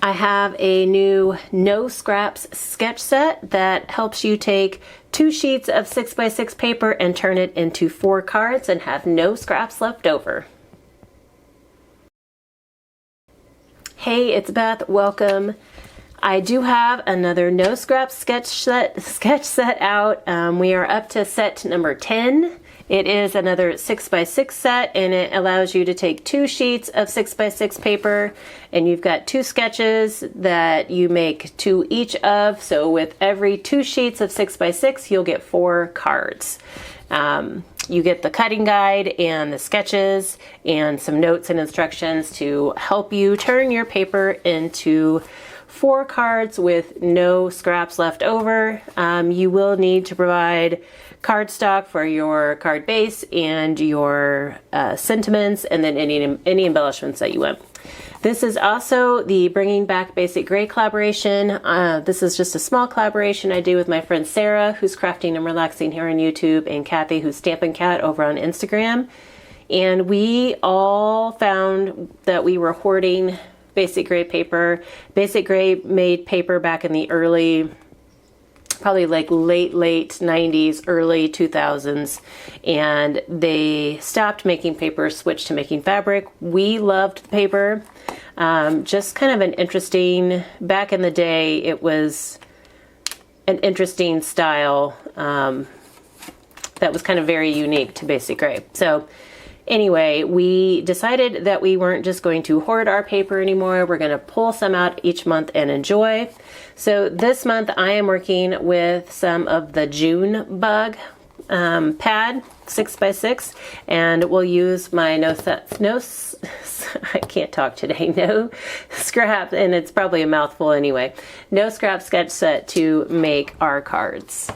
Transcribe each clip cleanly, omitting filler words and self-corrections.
I have a new no scraps sketch set that helps you take 2 sheets of 6x6 paper and turn it into 4 cards and have no scraps left over. Hey, it's Beth. Welcome. I do have another no scraps sketch set out. We are up to set number 10. It is another 6x6 set, and it allows you to take 2 sheets of 6x6 paper, and you've got 2 sketches that you make 2 each of. So with every 2 sheets of 6x6, you'll get 4 cards. You get the cutting guide and the sketches and some notes and instructions to help you turn your paper into 4 cards with no scraps left over. You will need to provide cardstock for your card base and your sentiments, and then any embellishments that you want. This is also the Bringing Back Basic Gray collaboration. This is just a small collaboration I do with my friend Sarah, who's Crafting and Relaxing here on YouTube, and Kathy, who's Stampin' Cat over on Instagram. And we all found that we were hoarding Basic Gray paper. Basic Gray made paper back in the early, probably like late 90s, early 2000s, and they stopped making paper, switched to making fabric. We loved the paper. Just kind of an interesting, back in the day, it was an interesting style that was kind of very unique to Basic Gray. So anyway, we decided that we weren't just going to hoard our paper anymore. We're going to pull some out each month and enjoy. So this month I am working with some of the June Bug pad 6x6, and we'll use my I can't talk today, no scrap, and it's probably a mouthful anyway, no scrap sketch set to make our cards.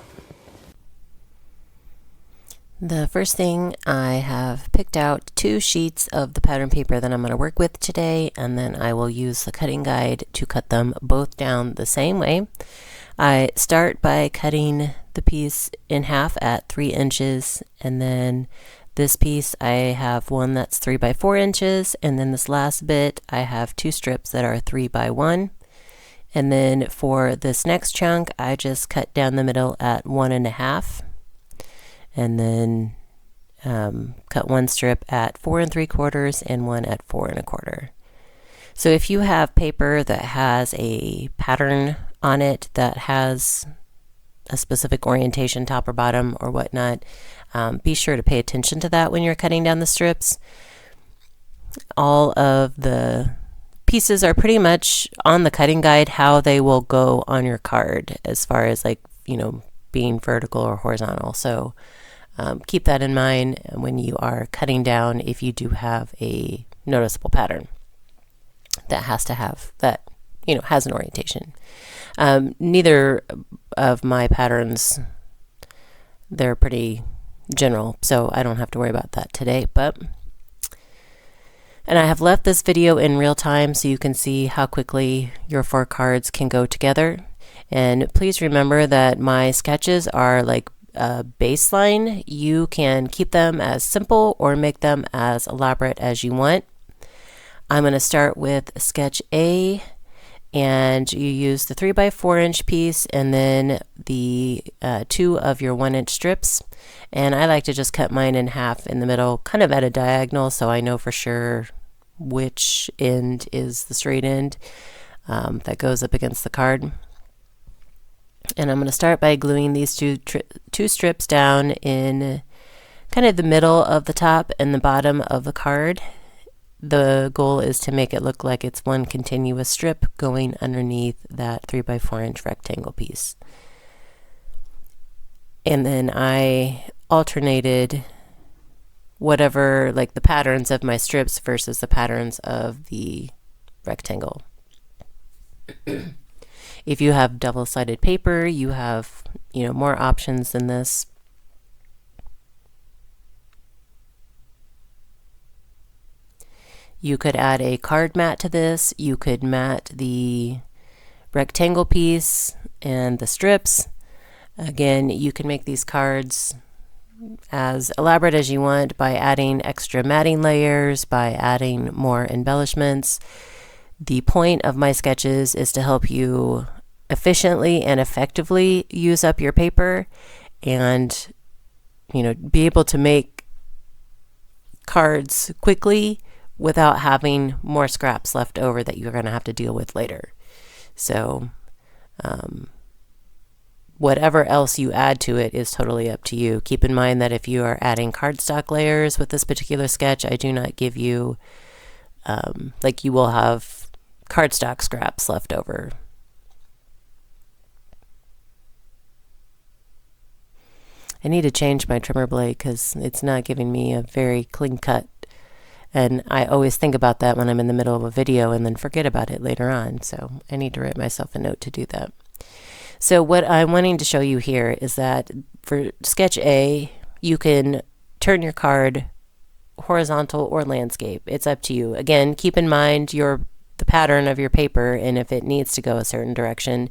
The first thing, I have picked out 2 sheets of the pattern paper that I'm going to work with today, and then I will use the cutting guide to cut them both down the same way. I start by cutting the piece in half at 3 inches, and then this piece I have one that's 3 by 4 inches, and then this last bit I have 2 strips that are 3 by 1. And then for this next chunk, I just cut down the middle at 1.5. And then cut 1 strip at 4 3/4 and 1 at 4 1/4. So if you have paper that has a pattern on it that has a specific orientation, top or bottom or whatnot, be sure to pay attention to that when you're cutting down the strips. All of the pieces are pretty much on the cutting guide how they will go on your card, as far as, like, you know, being vertical or horizontal. So keep that in mind when you are cutting down, if you do have a noticeable pattern that has to have that, you know, has an orientation. Neither of my patterns, they're pretty general, so I don't have to worry about that today. And I have left this video in real time so you can see how quickly your 4 cards can go together. And please remember that my sketches are like a baseline. You can keep them as simple or make them as elaborate as you want. I'm going to start with sketch A, and you use the 3 by 4 inch piece and then the 2 of your 1 inch strips. And I like to just cut mine in half in the middle, kind of at a diagonal, so I know for sure which end is the straight end that goes up against the card. And I'm going to start by gluing these two strips down in kind of the middle of the top and the bottom of the card. The goal is to make it look like it's one continuous strip going underneath that 3 by 4 inch rectangle piece. And then I alternated whatever, like the patterns of my strips versus the patterns of the rectangle. If you have double-sided paper, you have, you know, more options than this. You could add a card mat to this. You could mat the rectangle piece and the strips. Again, you can make these cards as elaborate as you want by adding extra matting layers, by adding more embellishments. The point of my sketches is to help you efficiently and effectively use up your paper and, you know, be able to make cards quickly without having more scraps left over that you're going to have to deal with later. So whatever else you add to it is totally up to you. Keep in mind that if you are adding cardstock layers with this particular sketch, I do not give you, like, you will have cardstock scraps left over. I need to change my trimmer blade because it's not giving me a very clean cut. And I always think about that when I'm in the middle of a video and then forget about it later on. So I need to write myself a note to do that. So what I'm wanting to show you here is that for sketch A, you can turn your card horizontal or landscape. It's up to you. Again, keep in mind the pattern of your paper and if it needs to go a certain direction.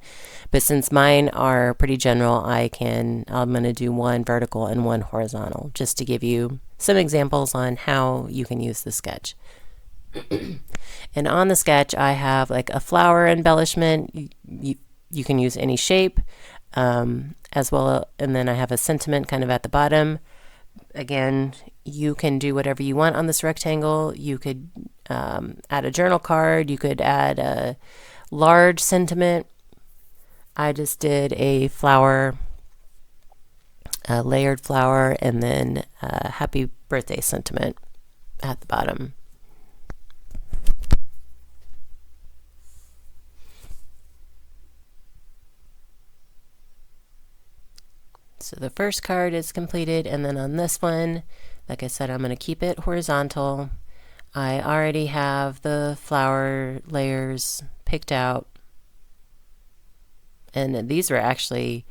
But since mine are pretty general, I'm going to do one vertical and one horizontal just to give you some examples on how you can use the sketch. And on the sketch, I have like a flower embellishment. You can use any shape as well. And then I have a sentiment kind of at the bottom. Again, you can do whatever you want on this rectangle. You could add a journal card. You could add a large sentiment. I just did a flower, a layered flower, and then a happy birthday sentiment at the bottom. So the first card is completed, and then on this one, like I said, I'm going to keep it horizontal. I already have the flower layers picked out, and these were actually,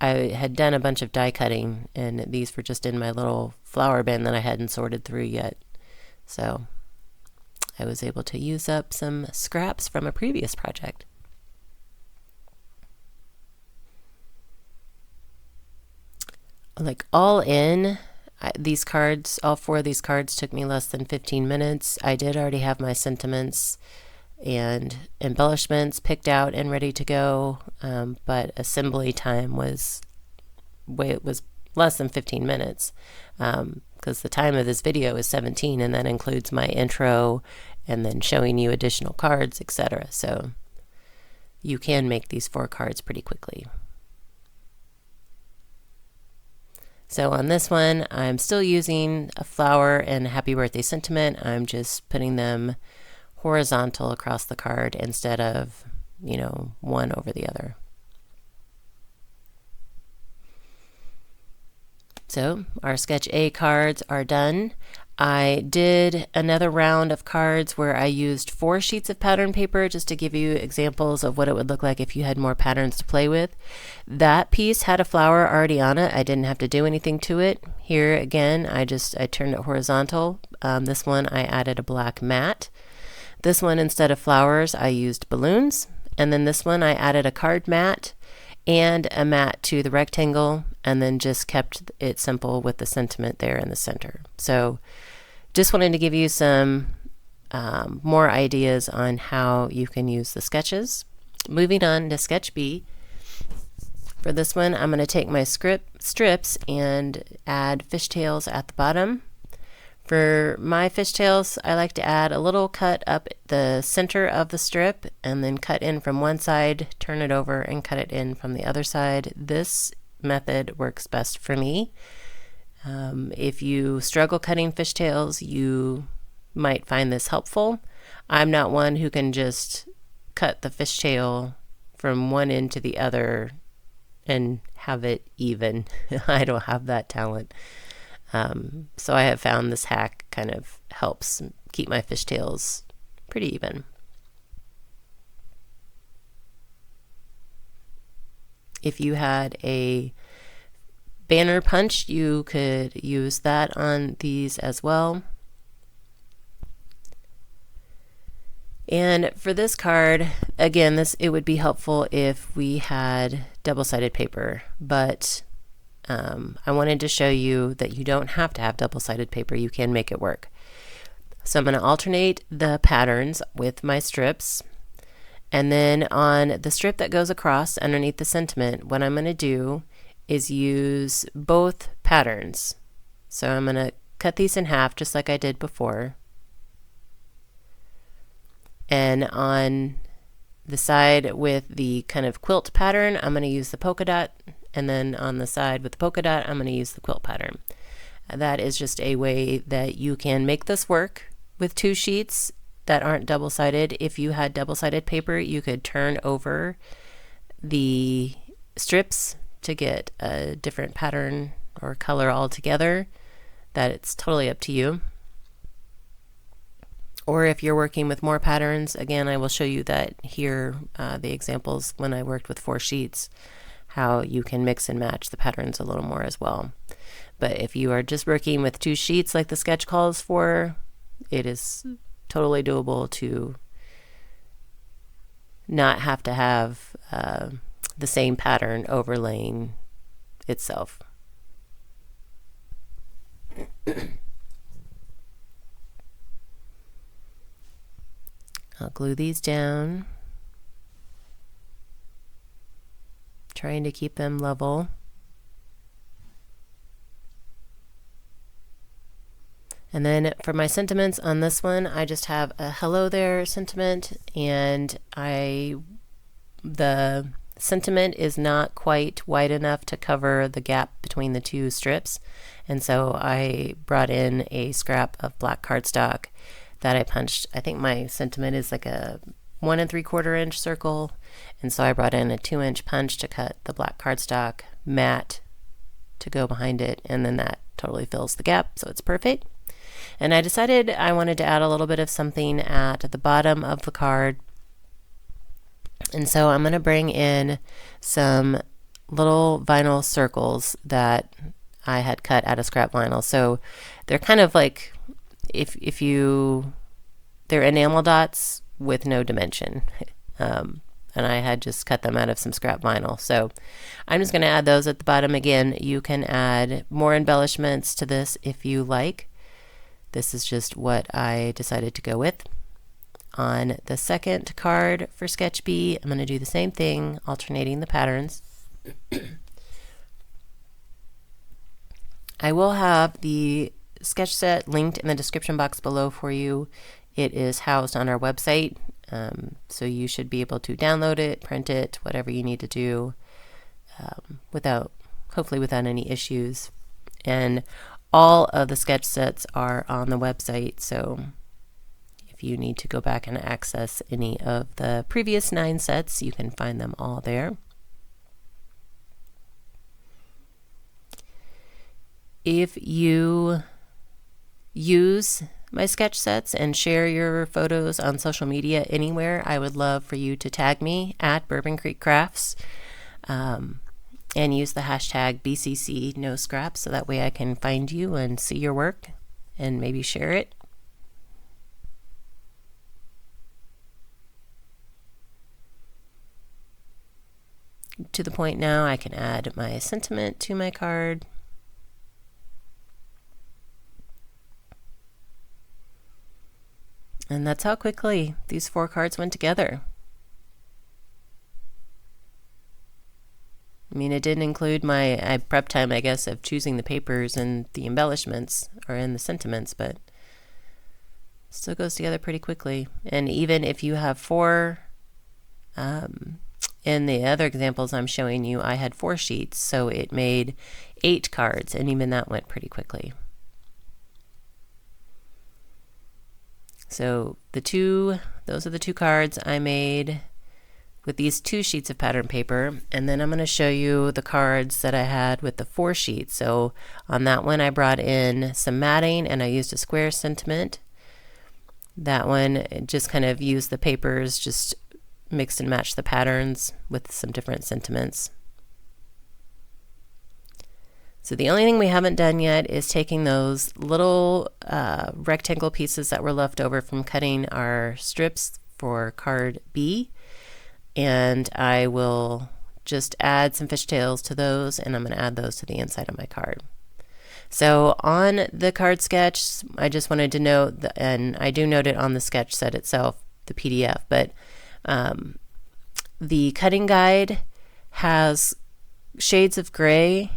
I had done a bunch of die cutting, and these were just in my little flower bin that I hadn't sorted through yet. So I was able to use up some scraps from a previous project. Like all in, these cards, all four of these cards took me less than 15 minutes. I did already have my sentiments and embellishments picked out and ready to go, but assembly time was less than 15 minutes because the time of this video is 17, and that includes my intro and then showing you additional cards, etc. So you can make these 4 cards pretty quickly. So on this one, I'm still using a flower and a happy birthday sentiment. I'm just putting them horizontal across the card instead of, you know, one over the other. So our sketch A cards are done. I did another round of cards where I used 4 sheets of pattern paper just to give you examples of what it would look like if you had more patterns to play with. That piece had a flower already on it. I didn't have to do anything to it. Here again, I turned it horizontal. This one I added a black mat. This one, instead of flowers, I used balloons. And then this one I added a card mat and a mat to the rectangle, and then just kept it simple with the sentiment there in the center. So just wanted to give you some more ideas on how you can use the sketches. Moving on to sketch B. For this one, I'm going to take my strips and add fishtails at the bottom. For my fishtails, I like to add a little cut up the center of the strip and then cut in from one side, turn it over, and cut it in from the other side. This method works best for me. If you struggle cutting fishtails, you might find this helpful. I'm not one who can just cut the fishtail from one end to the other and have it even. I don't have that talent. So I have found this hack kind of helps keep my fishtails pretty even. If you had a banner punch, you could use that on these as well. And for this card, again, it would be helpful if we had double-sided paper, but I wanted to show you that you don't have to have double-sided paper. You can make it work. So I'm going to alternate the patterns with my strips. And then on the strip that goes across underneath the sentiment, what I'm going to do is use both patterns. So I'm going to cut these in half just like I did before. And on the side with the kind of quilt pattern, I'm going to use the polka dot. And then on the side with the polka dot, I'm going to use the quilt pattern. That is just a way that you can make this work with two sheets that aren't double-sided. If you had double-sided paper, you could turn over the strips to get a different pattern or color altogether. That it's totally up to you. Or if you're working with more patterns, again, I will show you that here, the examples when I worked with 4 sheets, how you can mix and match the patterns a little more as well. But if you are just working with 2 sheets like the sketch calls for, it is totally doable to not have to have the same pattern overlaying itself. I'll glue these down, trying to keep them level. And then for my sentiments on this one, I just have a hello there sentiment, and the sentiment is not quite wide enough to cover the gap between the 2 strips. And so I brought in a scrap of black cardstock that I punched. I think my sentiment is like a 1 3/4 inch circle. And so I brought in a 2-inch punch to cut the black cardstock matte to go behind it. And then that totally fills the gap. So it's perfect. And I decided I wanted to add a little bit of something at the bottom of the card. And so I'm going to bring in some little vinyl circles that I had cut out of scrap vinyl. So they're kind of like, they're enamel dots with no dimension. And I had just cut them out of some scrap vinyl. So I'm just going to add those at the bottom. Again, you can add more embellishments to this if you like. This is just what I decided to go with. On the second card for sketch B, I'm going to do the same thing, alternating the patterns. I will have the sketch set linked in the description box below for you. It is housed on our website, so you should be able to download it, print it, whatever you need to do, hopefully without any issues. And all of the sketch sets are on the website, so if you need to go back and access any of the previous 9 sets, you can find them all there. If you use my sketch sets and share your photos on social media anywhere, I would love for you to tag me at Bourbon Creek Crafts and use the hashtag BCC No Scraps, so that way I can find you and see your work and maybe share it. To the point now, I can add my sentiment to my card. And that's how quickly these 4 cards went together. I mean, it didn't include my prep time, I guess, of choosing the papers and the embellishments or in the sentiments, but it still goes together pretty quickly. And even if you have 4, in the other examples I'm showing you, I had 4 sheets, so it made 8 cards, and even that went pretty quickly. So those are the 2 cards I made with these 2 sheets of pattern paper, and then I'm going to show you the cards that I had with the 4 sheets. So on that one I brought in some matting and I used a square sentiment. That one just kind of used the papers, just mixed and matched the patterns with some different sentiments. So the only thing we haven't done yet is taking those little rectangle pieces that were left over from cutting our strips for card B, and I will just add some fishtails to those, and I'm going to add those to the inside of my card. So on the card sketch, I just wanted to note, and I do note it on the sketch set itself, the PDF, but the cutting guide has shades of gray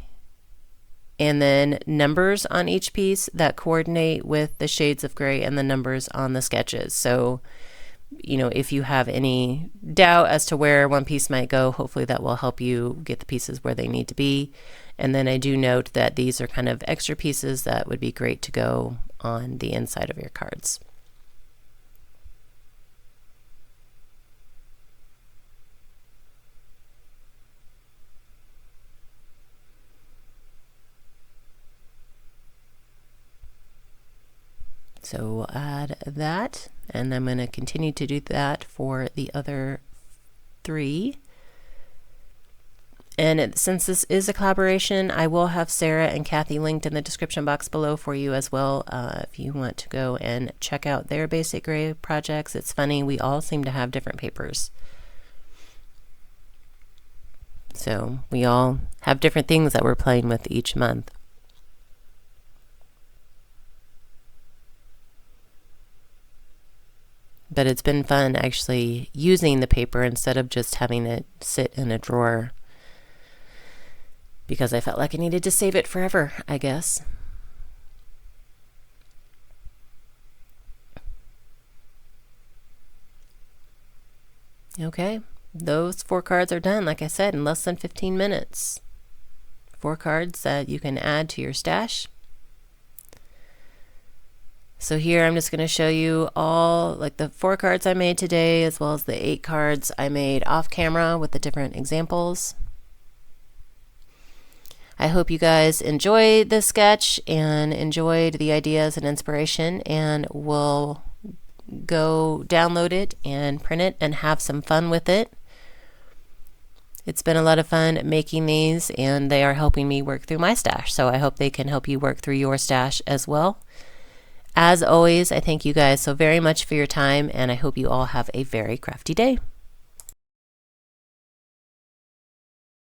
and then numbers on each piece that coordinate with the shades of gray and the numbers on the sketches. So, you know, if you have any doubt as to where one piece might go, hopefully that will help you get the pieces where they need to be. And then I do note that these are kind of extra pieces that would be great to go on the inside of your cards. So we'll add that, and I'm going to continue to do that for the other 3. And since this is a collaboration, I will have Sarah and Kathy linked in the description box below for you as well, if you want to go and check out their basic gray projects. It's funny, we all seem to have different papers. So we all have different things that we're playing with each month. But it's been fun actually using the paper instead of just having it sit in a drawer, because I felt like I needed to save it forever, I guess. Okay, those 4 cards are done, like I said, in less than 15 minutes. 4 cards that you can add to your stash. So here I'm just going to show you all, like, the 4 cards I made today, as well as the 8 cards I made off camera with the different examples. I hope you guys enjoyed this sketch and enjoyed the ideas and inspiration, and will go download it and print it and have some fun with it. It's been a lot of fun making these, and they are helping me work through my stash, so I hope they can help you work through your stash as well. As always, I thank you guys so very much for your time, and I hope you all have a very crafty day.